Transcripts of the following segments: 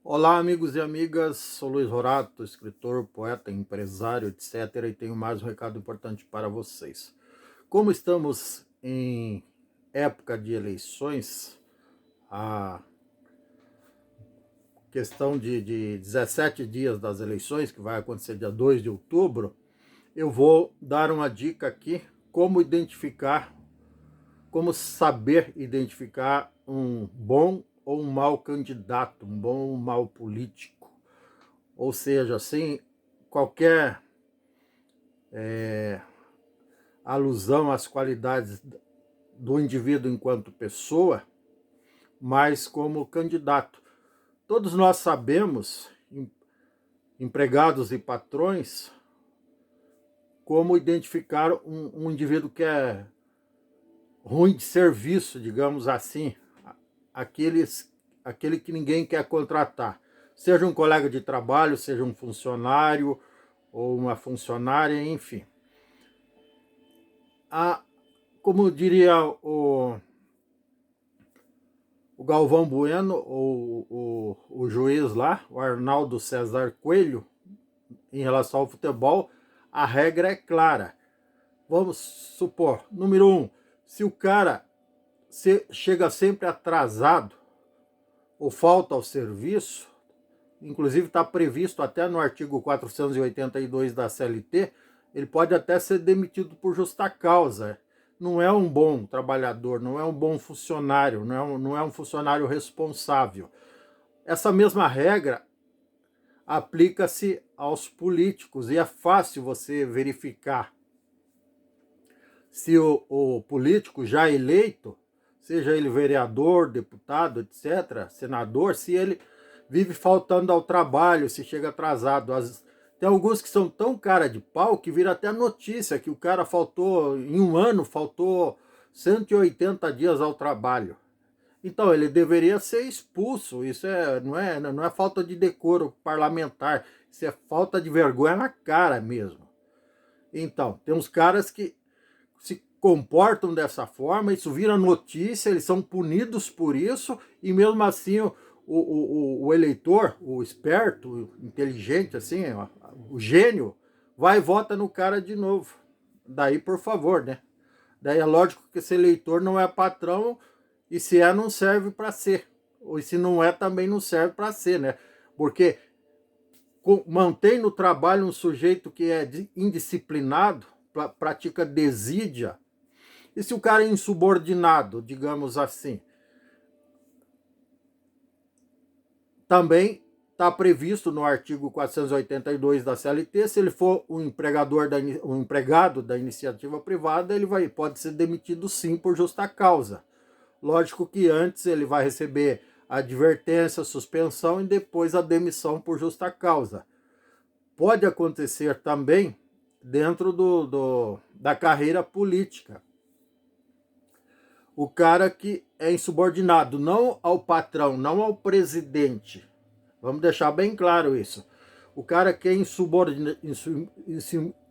Olá, amigos e amigas. Sou Luiz Rorato, escritor, poeta, empresário, etc. E tenho mais um recado importante para vocês. Como estamos em época de eleições, a questão de 17 dias das eleições, que vai acontecer dia 2 de outubro, eu vou dar uma dica aqui como identificar, como saber identificar um bom ou um mau candidato, um bom ou um mau político. Ou seja, sem qualquer alusão às qualidades do indivíduo enquanto pessoa, mas como candidato. Todos nós sabemos, empregados e patrões, como identificar um indivíduo que é ruim de serviço, digamos assim, aquele que ninguém quer contratar. Seja um colega de trabalho, seja um funcionário ou uma funcionária, enfim. Como diria o Galvão Bueno, o juiz lá, o Arnaldo César Coelho, em relação ao futebol, a regra é clara. Vamos supor, número 1, se o cara chega sempre atrasado ou falta ao serviço, inclusive está previsto até no artigo 482 da CLT, ele pode até ser demitido por justa causa. Não é um bom trabalhador, não é um bom funcionário, não é um funcionário responsável. Essa mesma regra aplica-se aos políticos e é fácil você verificar se o político já eleito, seja ele vereador, deputado, etc., senador, se ele vive faltando ao trabalho, se chega atrasado. Tem alguns que são tão cara de pau que vira até notícia que o cara faltou, em um ano, faltou 180 dias ao trabalho. Então, ele deveria ser expulso. Isso não é falta de decoro parlamentar, isso é falta de vergonha na cara mesmo. Então, tem uns caras que se comportam dessa forma, isso vira notícia, eles são punidos por isso, e mesmo assim o eleitor, o esperto, o inteligente, assim, o gênio, vai e vota no cara de novo. Daí, por favor, né? Daí é lógico que esse eleitor não é patrão, e se é, não serve para ser. Ou se não é, também não serve para ser, né? Porque mantém no trabalho um sujeito que é indisciplinado, pratica desídia. E se o cara é insubordinado, digamos assim, também está previsto no artigo 482 da CLT, se ele for um empregado da iniciativa privada, ele pode ser demitido sim por justa causa. Lógico que antes ele vai receber a advertência, suspensão e depois a demissão por justa causa. Pode acontecer também dentro da carreira política. O cara que é insubordinado, não ao patrão, não ao presidente. Vamos deixar bem claro isso. O cara que é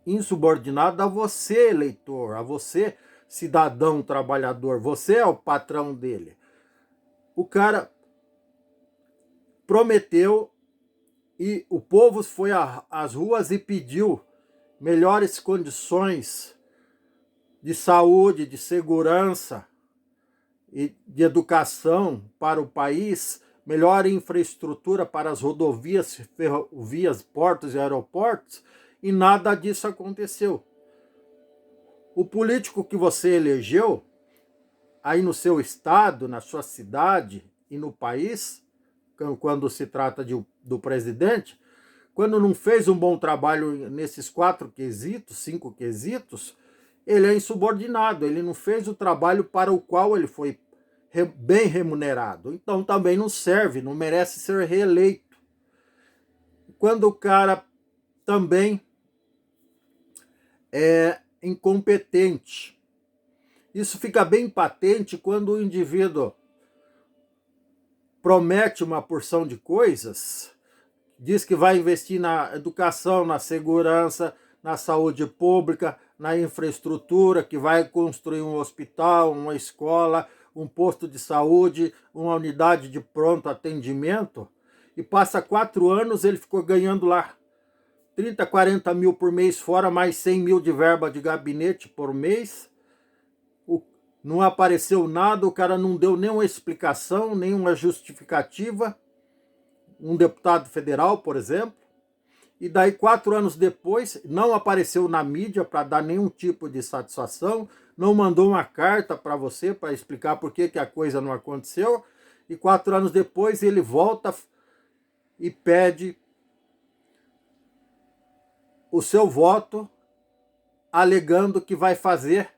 insubordinado a você, eleitor, a você, cidadão trabalhador. Você é o patrão dele. O cara prometeu e o povo foi às ruas e pediu melhores condições de saúde, de segurança e de educação para o país, melhor infraestrutura para as rodovias, ferrovias, portos e aeroportos, e nada disso aconteceu. O político que você elegeu, aí no seu estado, na sua cidade e no país, quando se trata do presidente, quando não fez um bom trabalho nesses 4 quesitos, 5 quesitos, ele é insubordinado, ele não fez o trabalho para o qual ele foi bem remunerado. Então também não serve, não merece ser reeleito. Quando o cara também é incompetente, isso fica bem patente quando o indivíduo promete uma porção de coisas, diz que vai investir na educação, na segurança, na saúde pública, na infraestrutura, que vai construir um hospital, uma escola, um posto de saúde, uma unidade de pronto atendimento, e passa 4 anos, ele ficou ganhando lá 30, 40 mil por mês fora, mais 100 mil de verba de gabinete por mês. Não apareceu nada, o cara não deu nenhuma explicação, nenhuma justificativa. Um deputado federal, por exemplo. E daí 4 anos depois, não apareceu na mídia para dar nenhum tipo de satisfação, não mandou uma carta para você para explicar por que a coisa não aconteceu. E 4 anos depois ele volta e pede o seu voto, alegando que vai fazer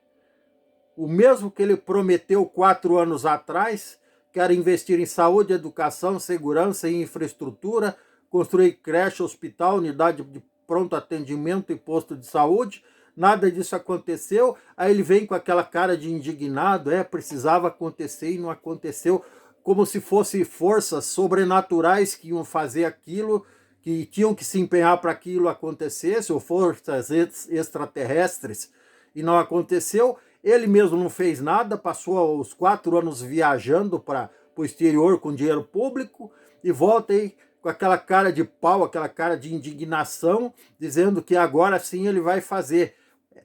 o mesmo que ele prometeu 4 anos atrás, que era investir em saúde, educação, segurança e infraestrutura, construir creche, hospital, unidade de pronto atendimento e posto de saúde. Nada disso aconteceu. Aí ele vem com aquela cara de indignado, precisava acontecer e não aconteceu, como se fossem forças sobrenaturais que iam fazer aquilo, que tinham que se empenhar para aquilo acontecesse, ou forças extraterrestres, e não aconteceu. Ele mesmo não fez nada, passou os 4 anos viajando para o exterior com dinheiro público e volta aí com aquela cara de pau, aquela cara de indignação, dizendo que agora sim ele vai fazer.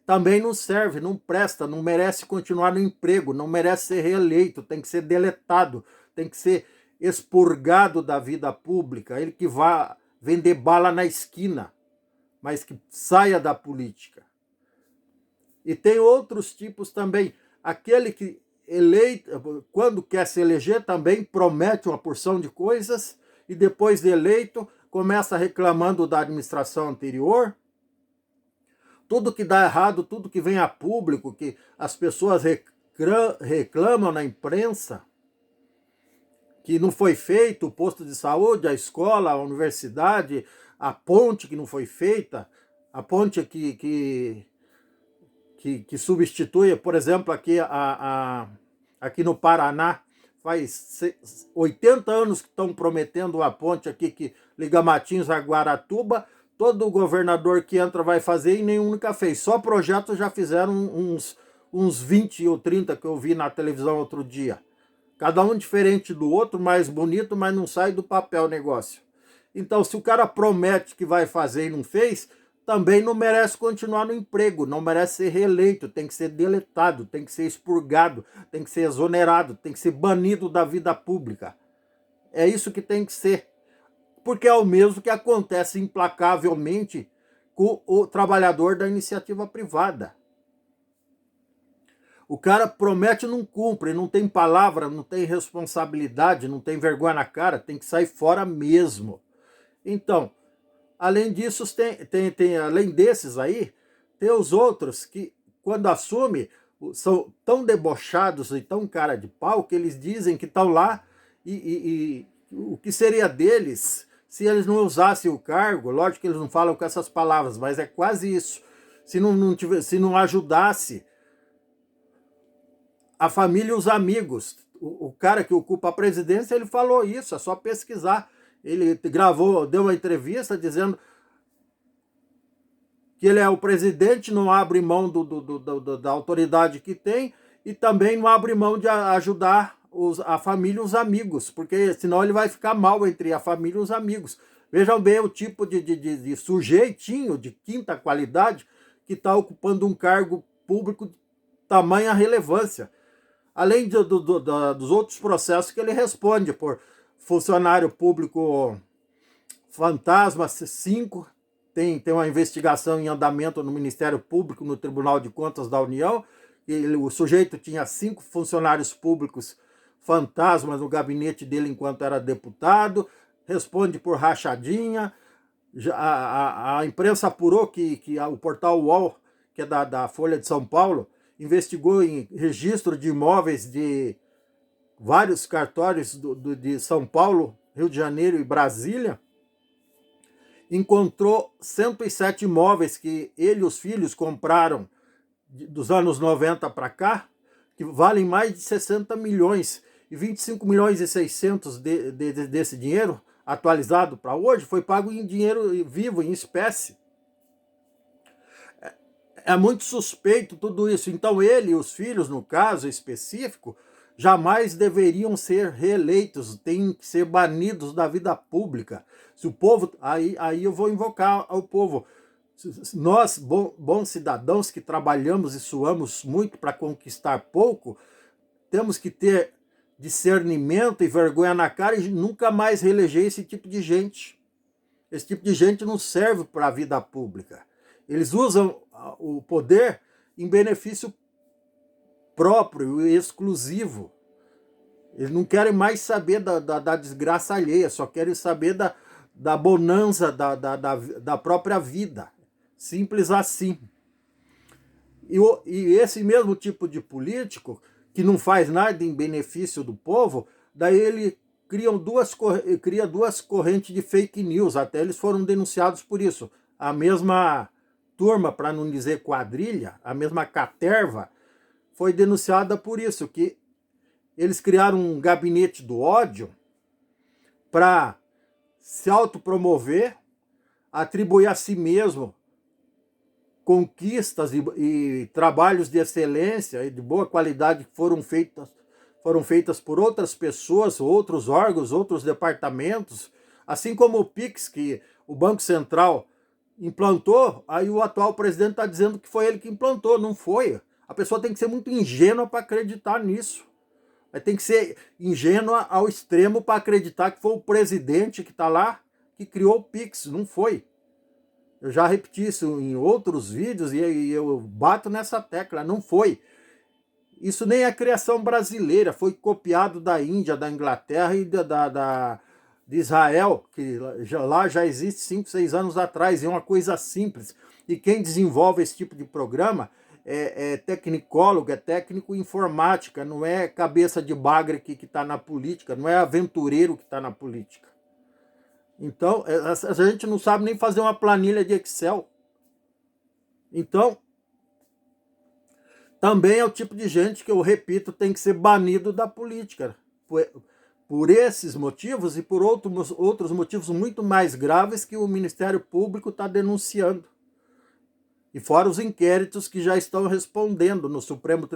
Também não serve, não presta, não merece continuar no emprego, não merece ser reeleito, tem que ser deletado, tem que ser expurgado da vida pública. Ele que vá vender bala na esquina, mas que saia da política. E tem outros tipos também. Aquele que eleito, quando quer se eleger, também promete uma porção de coisas e depois de eleito começa reclamando da administração anterior. Tudo que dá errado, tudo que vem a público, que as pessoas reclamam na imprensa, que não foi feito o posto de saúde, a escola, a universidade, a ponte que não foi feita, a ponte que substitui, por exemplo, aqui no Paraná, faz 80 anos que estão prometendo uma ponte aqui que liga Matinhos a Guaratuba. Todo governador que entra vai fazer e nenhum nunca fez. Só projetos já fizeram uns 20 ou 30 que eu vi na televisão outro dia. Cada um diferente do outro, mais bonito, mas não sai do papel o negócio. Então, se o cara promete que vai fazer e não fez, também não merece continuar no emprego, não merece ser reeleito, tem que ser deletado, tem que ser expurgado, tem que ser exonerado, tem que ser banido da vida pública. É isso que tem que ser. Porque é o mesmo que acontece implacavelmente com o trabalhador da iniciativa privada. O cara promete e não cumpre, não tem palavra, não tem responsabilidade, não tem vergonha na cara, tem que sair fora mesmo. Então, além disso, além desses aí, tem os outros que, quando assumem, são tão debochados e tão cara de pau que eles dizem que estão lá e o que seria deles se eles não usassem o cargo. Lógico que eles não falam com essas palavras, mas é quase isso. Se não ajudasse a família e os amigos. O cara que ocupa a presidência, ele falou isso, é só pesquisar. Ele deu uma entrevista dizendo que ele é o presidente, não abre mão da autoridade que tem e também não abre mão de ajudar a família e os amigos, porque senão ele vai ficar mal entre a família e os amigos. Vejam bem o tipo de sujeitinho de quinta qualidade que está ocupando um cargo público de tamanha relevância. Além dos outros processos que ele responde por funcionário público fantasma 5, tem uma investigação em andamento no Ministério Público, no Tribunal de Contas da União. O sujeito tinha 5 funcionários públicos fantasmas no gabinete dele enquanto era deputado, responde por rachadinha. A imprensa apurou que o portal UOL, que é da Folha de São Paulo, investigou em registro de imóveis de vários cartórios de São Paulo, Rio de Janeiro e Brasília, encontrou 107 imóveis que ele e os filhos compraram dos anos 90 para cá, que valem mais de 60 milhões, e 25 milhões e 600 desse dinheiro, atualizado para hoje, foi pago em dinheiro vivo, em espécie. É muito suspeito tudo isso. Então ele e os filhos, no caso específico, jamais deveriam ser reeleitos, têm que ser banidos da vida pública. Se o povo, aí eu vou invocar ao povo. Nós, bons cidadãos que trabalhamos e suamos muito para conquistar pouco, temos que ter discernimento e vergonha na cara e nunca mais reeleger esse tipo de gente. Esse tipo de gente não serve para a vida pública. Eles usam o poder em benefício próprio e exclusivo. Eles não querem mais saber da desgraça alheia, só querem saber da bonança da própria vida. Simples assim. E esse mesmo tipo de político, que não faz nada em benefício do povo, daí ele cria duas correntes de fake news. Até eles foram denunciados por isso. A mesma turma, para não dizer quadrilha, a mesma caterva, foi denunciada por isso, que eles criaram um gabinete do ódio para se autopromover, atribuir a si mesmo conquistas e trabalhos de excelência e de boa qualidade que foram feitas por outras pessoas, outros órgãos, outros departamentos, assim como o Pix, que o Banco Central implantou, aí o atual presidente está dizendo que foi ele que implantou, não foi. A pessoa tem que ser muito ingênua para acreditar nisso. Tem que ser ingênua ao extremo para acreditar que foi o presidente que está lá que criou o Pix, não foi. Eu já repeti isso em outros vídeos e eu bato nessa tecla, não foi. Isso nem é criação brasileira, foi copiado da Índia, da Inglaterra e de Israel, que lá já existe 5, 6 anos atrás, é uma coisa simples. E quem desenvolve esse tipo de programa é tecnicólogo, é técnico em informática, não é cabeça de bagre que está na política, não é aventureiro que está na política. Então, a gente não sabe nem fazer uma planilha de Excel. Então, também é o tipo de gente que, eu repito, tem que ser banido da política. Por esses motivos e por outros motivos muito mais graves que o Ministério Público está denunciando. E fora os inquéritos que já estão respondendo no Supremo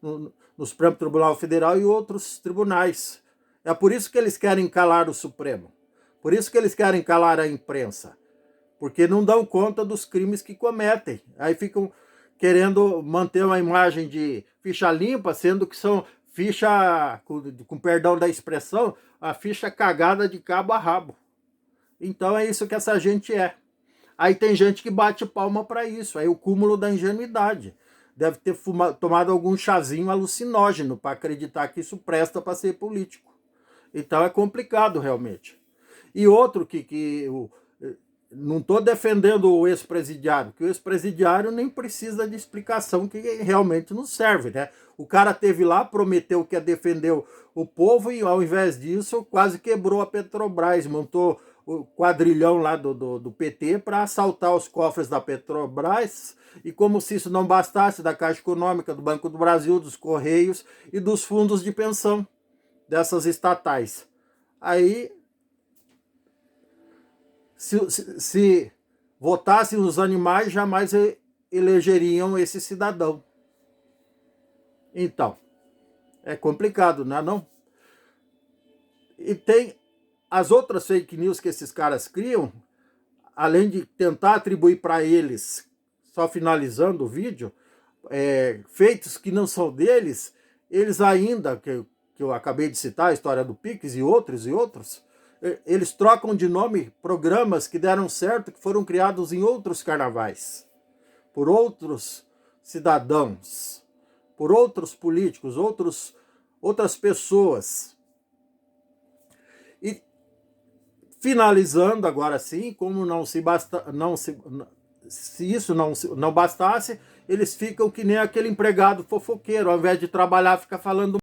no Supremo Tribunal Federal e outros tribunais. É por isso que eles querem calar o Supremo. Por isso que eles querem calar a imprensa. Porque não dão conta dos crimes que cometem. Aí ficam querendo manter uma imagem de ficha limpa, sendo que são ficha, com perdão da expressão, a ficha cagada de cabo a rabo. Então é isso que essa gente é. Aí tem gente que bate palma para isso. Aí o cúmulo da ingenuidade. Deve ter tomado algum chazinho alucinógeno para acreditar que isso presta para ser político. Então é complicado realmente. E outro que não estou defendendo o ex-presidiário, que o ex-presidiário nem precisa de explicação, que realmente não serve, né? O cara teve lá, prometeu que ia defender o povo e, ao invés disso, quase quebrou a Petrobras, montou o quadrilhão lá do PT para assaltar os cofres da Petrobras, e como se isso não bastasse, da Caixa Econômica, do Banco do Brasil, dos Correios e dos fundos de pensão dessas estatais. Aí, se votassem os animais, jamais elegeriam esse cidadão. Então, é complicado, não é não? E tem as outras fake news que esses caras criam, além de tentar atribuir para eles, só finalizando o vídeo, feitos que não são deles, eles ainda, que eu acabei de citar, a história do Pix e outros, eles trocam de nome programas que deram certo, que foram criados em outros carnavais, por outros cidadãos, por outros políticos, outras pessoas. E finalizando agora sim, como se isso não bastasse, eles ficam que nem aquele empregado fofoqueiro, ao invés de trabalhar, fica falando